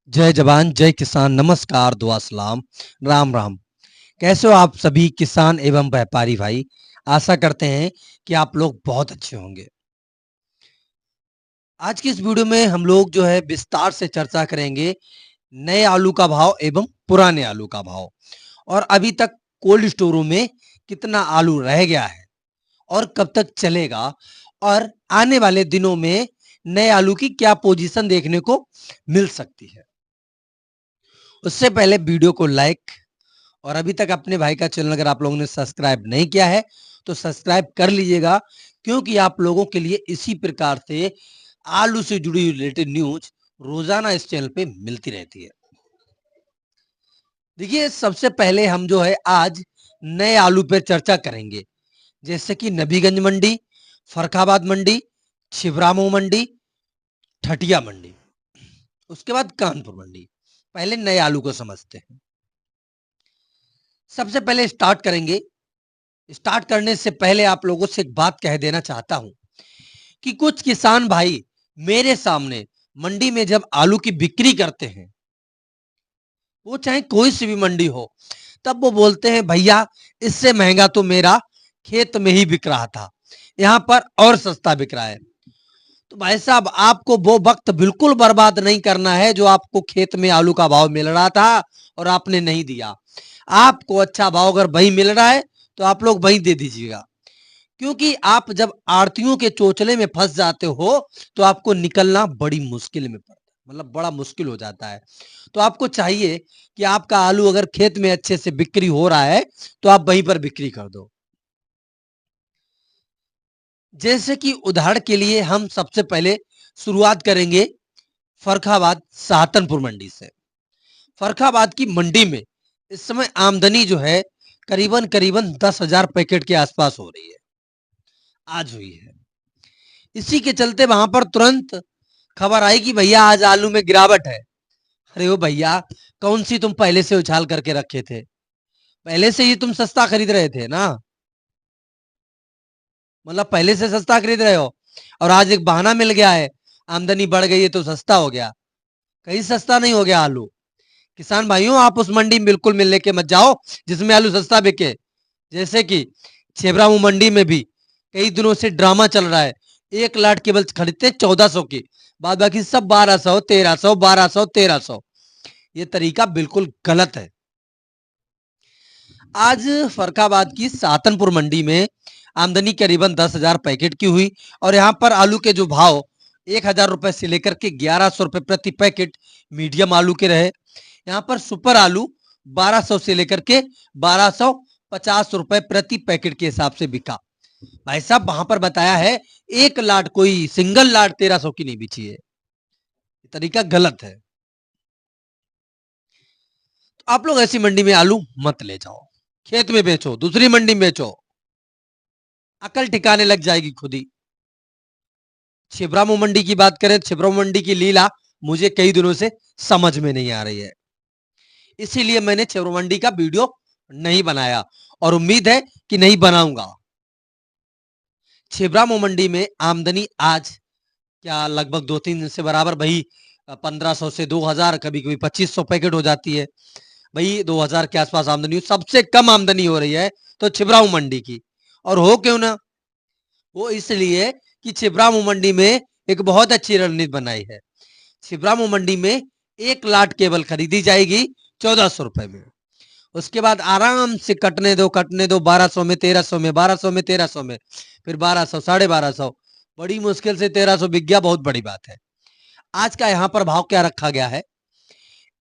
जय जवान, जय किसान, नमस्कार, दुआ सलाम, राम राम। कैसे हो आप सभी किसान एवं व्यापारी भाई? आशा करते हैं कि आप लोग बहुत अच्छे होंगे। आज की इस वीडियो में हम लोग जो है विस्तार से चर्चा करेंगे नए आलू का भाव एवं पुराने आलू का भाव और अभी तक कोल्ड स्टोरों में कितना आलू रह गया है और कब तक चलेगा और आने वाले दिनों में नए आलू की क्या पोजीशन देखने को मिल सकती है। उससे पहले वीडियो को लाइक और अभी तक अपने भाई का चैनल अगर आप लोगों ने सब्सक्राइब नहीं किया है तो सब्सक्राइब कर लीजिएगा, क्योंकि आप लोगों के लिए इसी प्रकार से आलू से जुड़ी रिलेटेड न्यूज रोजाना इस चैनल पे मिलती रहती है। देखिए, सबसे पहले हम जो है आज नए आलू पर चर्चा करेंगे, जैसे कि नबीगंज मंडी, फरखाबाद मंडी, छिबरामऊ मंडी, ठटिया मंडी, उसके बाद कानपुर मंडी। पहले नए आलू को समझते हैं। सबसे पहले स्टार्ट करेंगे। स्टार्ट करने से पहले आप लोगों से एक बात कह देना चाहता हूं कि कुछ किसान भाई मेरे सामने मंडी में जब आलू की बिक्री करते हैं, वो चाहे कोई सी भी मंडी हो, तब वो बोलते हैं भैया इससे महंगा तो मेरा खेत में ही बिक रहा था, यहां पर और सस्ता बिक रहा है। तो भाई साहब, आपको वो वक्त बिल्कुल बर्बाद नहीं करना है जो आपको खेत में आलू का भाव मिल रहा था और आपने नहीं दिया। आपको अच्छा भाव अगर वही मिल रहा है तो आप लोग वही दे दीजिएगा, क्योंकि आप जब आड़तियों के चोचले में फंस जाते हो तो आपको निकलना बड़ी मुश्किल में पड़ता है, मतलब बड़ा मुश्किल हो जाता है। तो आपको चाहिए कि आपका आलू अगर खेत में अच्छे से बिक्री हो रहा है तो आप वहीं पर बिक्री कर दो। जैसे कि उदाहरण के लिए हम सबसे पहले शुरुआत करेंगे फरखाबाद साहतनपुर मंडी से। फरखाबाद की मंडी में इस समय आमदनी जो है करीबन करीबन 10,000 पैकेट के आसपास हो रही है, आज हुई है। इसी के चलते वहां पर तुरंत खबर आई कि भैया आज आलू में गिरावट है। अरे ओ भैया, कौन सी तुम पहले से उछाल करके रखे थे? पहले से ही तुम सस्ता खरीद रहे थे ना, मतलब पहले से सस्ता खरीद रहे हो और आज एक बहाना मिल गया है, आमदनी बढ़ गई है तो सस्ता हो गया। कहीं सस्ता नहीं हो गया आलू। किसान भाइयों, आप उस मंडी में बिल्कुल मिल लेके मत जाओ जिसमें आलू सस्ता बिके। जैसे कि छेबरामऊ मंडी में भी कई दिनों से ड्रामा चल रहा है। 1 लाट केवल खरीदते 1400 की, बाद बाकी सब 1200, 1300, 1200, 1300। ये तरीका बिल्कुल गलत है। आज फरखाबाद की सातनपुर मंडी में आमदनी करीबन 10,000 पैकेट की हुई और यहाँ पर आलू के जो भाव 1,000 रुपए से लेकर के 1,100 रुपए प्रति पैकेट मीडियम आलू के रहे। यहाँ पर सुपर आलू 1,200 से लेकर के 1,250 रुपए प्रति पैकेट के हिसाब से बिका। भाई साहब, वहां पर बताया है 1 लाट, कोई सिंगल लाट 1,300 की नहीं बिची है। तरीका गलत है। तो आप लोग ऐसी मंडी में आलू मत ले जाओ, खेत में बेचो, दूसरी मंडी में बेचो, अकल ठिकाने लग जाएगी खुद ही। छिबरामऊ मंडी की बात करें, छिबरामऊ मंडी की लीला मुझे कई दिनों से समझ में नहीं आ रही है, इसीलिए मैंने छिबरामऊ मंडी का वीडियो नहीं बनाया और उम्मीद है कि नहीं बनाऊंगा। छिबरामऊ मंडी में आमदनी आज क्या लगभग 2-3 दिन से बराबर वही 1,500 से 2,000, कभी कभी 2,500 पैकेट हो जाती है। भाई 2,000 के आसपास आमदनी, सबसे कम आमदनी हो रही है तो छिबरामऊ मंडी की। और हो क्यों ना, वो इसलिए कि छिबरामऊ मंडी में एक बहुत अच्छी रणनीति बनाई है। छिबरामऊ मंडी में 1 लाट केवल खरीदी जाएगी 1,400 रुपए में। उसके बाद आराम से कटने दो 1,200 में, 1,300 में, 1,200 में, 1,300 में, फिर 1,200, 1,250। बड़ी मुश्किल से 1,300 बिक गया, बहुत बड़ी बात है। आज का यहाँ पर भाव क्या रखा गया है?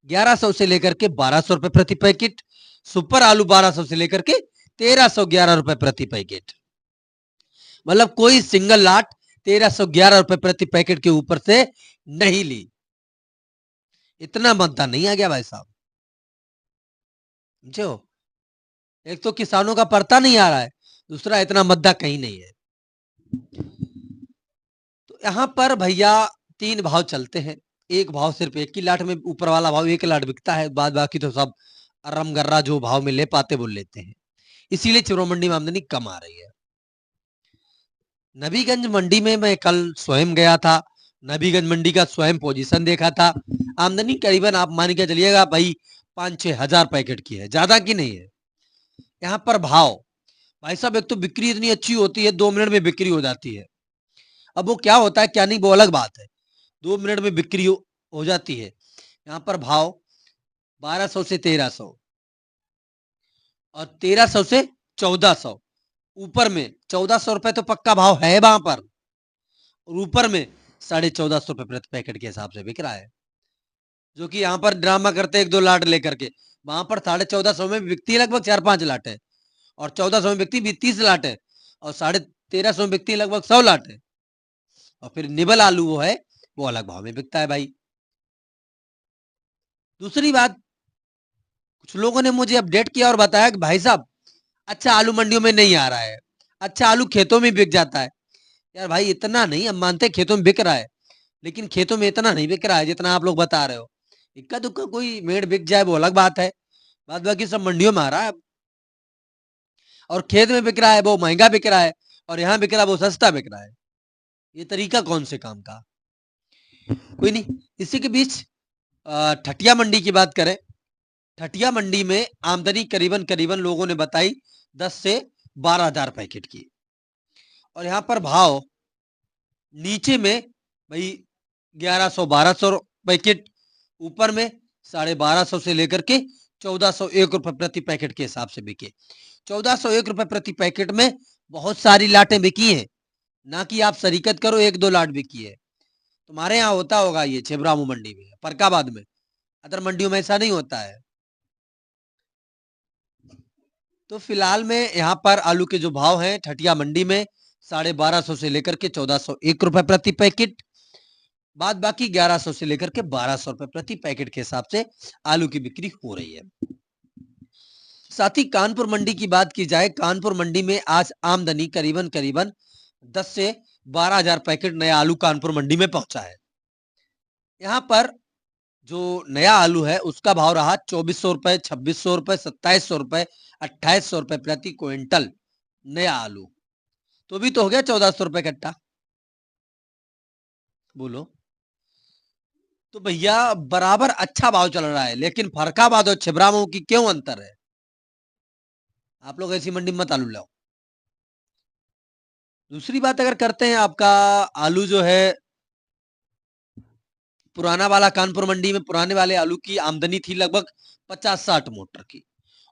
1,100 से लेकर के 1,200 रुपए प्रति पैकेट। सुपर आलू 1,200 से लेकर के 1,311 रुपए प्रति पैकेट, मतलब कोई सिंगल लाट 1,311 रुपए प्रति पैकेट के ऊपर से नहीं ली। इतना मतदान नहीं आ गया भाई साहब, समझो। एक तो किसानों का परता नहीं आ रहा है, दूसरा इतना मद्दा कहीं नहीं है। तो यहां पर भैया 3 भाव चलते हैं। एक भाव सिर्फ 1 ही लाट में, ऊपर वाला भाव 1 लाट बिकता है, बाद बाकी तो सब अरम गर्रा जो भाव में ले पाते वो लेते हैं। इसीलिए चिरो मंडी में आमदनी कम आ रही है। नबीगंज मंडी में मैं कल स्वयं गया था, नबीगंज मंडी का स्वयं पोजीशन देखा था। आमदनी करीबन आप मान के चलिएगा भाई 5-6 हजार पैकेट की है, ज्यादा की नहीं है। यहाँ पर भाव, भाई साहब एक तो बिक्री इतनी अच्छी होती है, 2 मिनट में बिक्री हो जाती है। अब वो क्या होता है क्या नहीं वो अलग बात है, 2 मिनट में बिक्री हो जाती है। यहाँ पर भाव 1200 से 1300 और 1300 से 1400, ऊपर में 1400 रुपए तो पक्का भाव है वहां पर, और ऊपर में 1450 रुपए प्रति पैकेट के हिसाब से बिक रहा है। जो कि यहाँ पर ड्रामा करते 1-2 लाट लेकर के, वहां पर 1450 में बिकती है लगभग 4-5 लाट है, और 1400 में बिकती 30 लाट है, और 1350 में बिकती है लगभग 100 लाट है। और फिर निबल आलू वो है, वो अलग भाव में बिकता है भाई। दूसरी बात, कुछ लोगों ने मुझे अपडेट किया और बताया कि भाई साहब अच्छा आलू मंडियों में नहीं आ रहा है, अच्छा आलू खेतों में बिक जाता है। यार भाई इतना नहीं, हम मानते हैं खेतों में बिक रहा है, लेकिन खेतों में इतना नहीं बिक रहा है जितना आप लोग बता रहे हो। इक्का दुक्का कोई मेड़ बिक जाए वो अलग बात है, बाद बाकी सब मंडियों में आ रहा है। और खेत में बिक रहा है वो महंगा बिक रहा है, और यहाँ बिक रहा है वो सस्ता बिक रहा है। ये तरीका कौन से काम का? कोई नहीं। इसी के बीच ठटिया मंडी की बात करें, ठटिया मंडी में आमदनी करीबन करीबन लोगों ने बताई 10 से 12 हजार पैकेट की, और यहाँ पर भाव नीचे में भाई 1100-1200 पैकेट, ऊपर में 1250 से लेकर के 1401 रुपए प्रति पैकेट के हिसाब से बिके। 1401 रुपए प्रति पैकेट में बहुत सारी लाटें बिकी हैं, ना कि आप शरीकत करो 1-2 लाट बिकी है। तुम्हारे यहाँ होता होगा ये छिबरामऊ मंडी में, फरकाबाद में, अदर मंडियों में ऐसा नहीं होता है। तो फिलहाल में यहाँ पर आलू के जो भाव हैं ठटिया मंडी में 1250 से लेकर के 1401 रुपए प्रति पैकेट, बाद बाकी 1100 से लेकर के 1200 रुपए प्रति पैकेट के हिसाब से आलू की बिक्री हो रही है। साथ ही कानपुर मंडी की बात की जाए, कानपुर मंडी में आज आमदनी करीबन करीबन 10 से 12 हजार पैकेट नया आलू कानपुर मंडी में पहुंचा है। यहाँ पर जो नया आलू है उसका भाव रहा 2400 रुपए, 2600 रुपए, 2700 रुपए, 2800 रुपए प्रति क्विंटल नया आलू। तो भी तो हो गया 1400 रुपए कट्टा। बोलो तो भैया बराबर अच्छा भाव चल रहा है, लेकिन फरकाबाद और छिबरामऊ की क्यों अंतर है? आप लोग ऐसी मंडी में मत आलू लाओ। दूसरी बात अगर करते हैं, आपका आलू जो है पुराना वाला कानपुर मंडी में पुराने वाले आलू की आमदनी थी लगभग 50-60 मोटर की,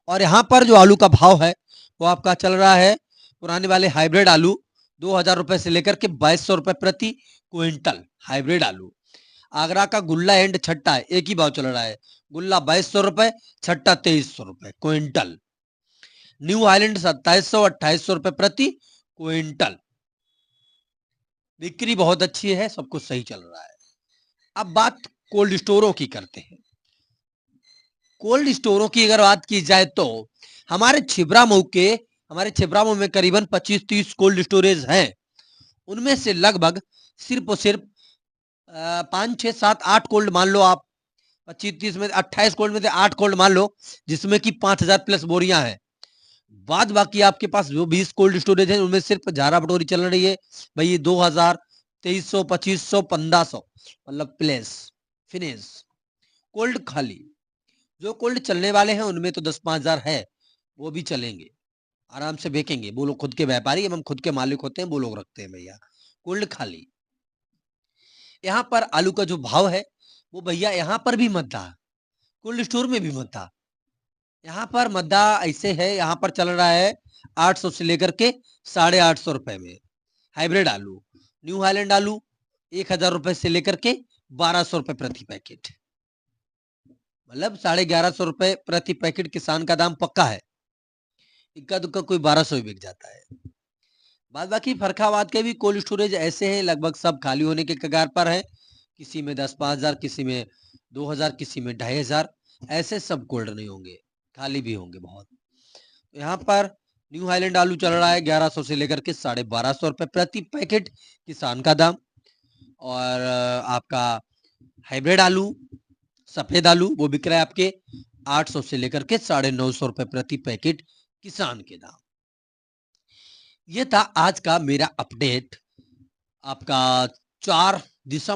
और यहाँ पर जो आलू का भाव है वो आपका चल रहा है पुराने वाले हाइब्रिड आलू 2000 रुपए से लेकर के 2200 रुपए प्रति क्विंटल हाइब्रिड आलू। आगरा का गुल्ला एंड छट्टा है, एक ही भाव चल रहा है, गुल्ला 2200 रुपए, छट्टा 2300 रुपए क्विंटल। न्यू हाईलैंड 2700-2800 रुपए प्रति क्विंटल। बिक्री बहुत अच्छी है, सब कुछ सही चल रहा है। अब बात कोल्ड स्टोरों की करते हैं। कोल्ड स्टोरों की अगर बात की जाए तो हमारे छिबरामऊ में करीबन 25-30 कोल्ड स्टोरेज हैं। उनमें से लगभग सिर्फ और सिर्फ 5-6-7-8 कोल्ड मान लो आप, 25-30 में 28 कोल्ड में से 8 कोल्ड मान लो, जिसमें कि 5000 प्लस बोरियां हैं। बाद बाकी आपके पास जो 20 कोल्ड स्टोरेज है उनमें सिर्फ झारा बटोरी चल रही है भाई, 2000, 2300, 2500, 1500 मतलब प्लेस फिनिश। कोल्ड खाली, जो कोल्ड चलने वाले हैं उनमें तो 10-5 हजार है, वो भी चलेंगे, आराम से बेचेंगे। वो लोग खुद के व्यापारी, हम खुद के मालिक होते हैं, वो लोग रखते हैं भैया। कोल्ड खाली। यहाँ पर आलू का जो भाव है वो भैया यहाँ पर भी मद्दा, कोल्ड स्टोर में भी मद्दा। यहाँ पर मद्दा ऐसे है, यहाँ पर चल रहा है 800 से लेकर के 850 रुपए में हाइब्रिड आलू। न्यू हाईलैंड आलू 1000 रुपए से लेकर के 1200 रुपए प्रति पैकेट, मतलब 1150 रुपए प्रति पैकेट किसान का दाम पक्का है। इक्का दुक्का कोई 1200 ही बिक जाता है। बाद बाकी फरखाबाद के भी कोल्ड स्टोरेज ऐसे हैं, लगभग सब खाली होने के कगार पर है। किसी में 10-5 हजार, किसी में 2000, किसी में 2500, ऐसे सब कोल्ड नहीं होंगे, खाली भी होंगे बहुत। तो यहाँ पर न्यू हाईलैंड आलू चल रहा है 1100 से लेकर के 1250 रुपए प्रति पैकेट किसान का दाम। और आपका हाइब्रिड आलू, सफेद आलू, वो बिक रहा है आपके 800 से लेकर के 950 रुपए प्रति पैकेट किसान के दाम। ये था आज का मेरा अपडेट, आपका 4 दिसंबर